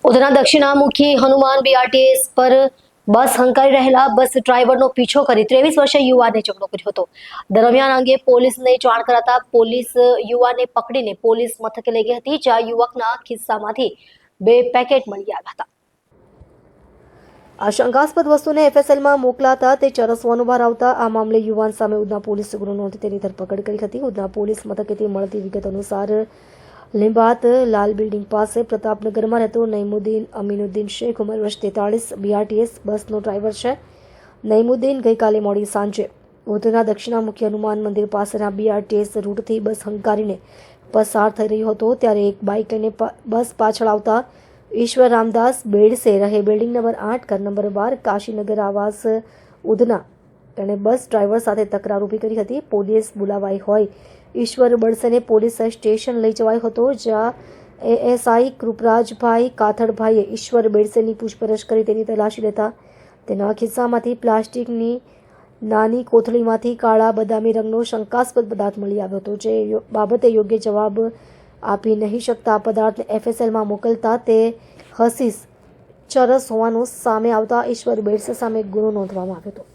Udhna દક્ષિણામુખી Hanuman BRTS પર બસ હંકારી રહેલા બસ ડ્રાઈવરનો પીછો કરી 23 વર્ષીય યુવાને ઝઘડો કર્યો હતો. દરમિયાન અંગે પોલીસને જાણ કરાતા પોલીસ યુવાનને પકડીને પોલીસ મથકે લઈ ગઈ હતી, જ્યાં યુવકના ખિસ્સામાંથી 2 પેકેટ મળી આવ્યા હતા. આ શંકાસ્પદ વસ્તુને એફએસએલમાં મોકલાતા તે ચરસ હોવાનું બહાર આવતા આ મામલે યુવાન સામે ઉધના પોલીસે ગુનો નોંધી તેની ધરપકડ કરી હતી. ઉધના પોલીસ મથકેથી મળતી વિગત અનુસાર લીંબાત લાલ બિલ્ડિંગ પાસે પ્રતાપનગરમાં રહેતો નઈમુદ્દીન અમીનુદ્દીન શેખ ઉંમર વર્ષ 43 બીઆરટીએસ બસનો ડ્રાઈવર છે. નઈમુદ્દીન ગઈકાલે મોડી સાંજે ઉધના દક્ષિણામુખી હનુમાન મંદિર પાસેના બીઆરટીએસ રૂટથી બસ હંકારીને પસાર થઈ રહ્યો હતો, ત્યારે એક બાઇક લઈને બસ પાછળ આવતા ઈશ્વર રામદાસ બેડસે રહે બિલ્ડિંગ નંબર 8 ઘર નંબર 12 કાશીનગર આવાસ ઉધના તેણે બસ ડ્રાઈવર સાથે તકરાર ઊભી કરી હતી. પોલીસ બોલાવાઈ હોય ઈશ્વર બળસેને પોલીસ સ્ટેશન લઈ જવાયો હતો, જ્યાં એએસઆઈ કૃપરાજભાઈ કાથડભાઈએ ઈશ્વર બેડસેની પૂછપરછ કરી તેની તલાશી લેતા તેના ખિસ્સામાંથી પ્લાસ્ટિકની નાની કોથળીમાંથી કાળા બદામી રંગનો શંકાસ્પદ પદાર્થ મળી આવ્યો હતો, જે બાબતે યોગ્ય જવાબ આપી નહીં શકતા આ પદાર્થને એફએસએલમાં મોકલતા તે હસીસ ચરસ હોવાનું સામે આવતા ઈશ્વર બેડસે સામે ગુનો નોંધવામાં આવ્યો હતો.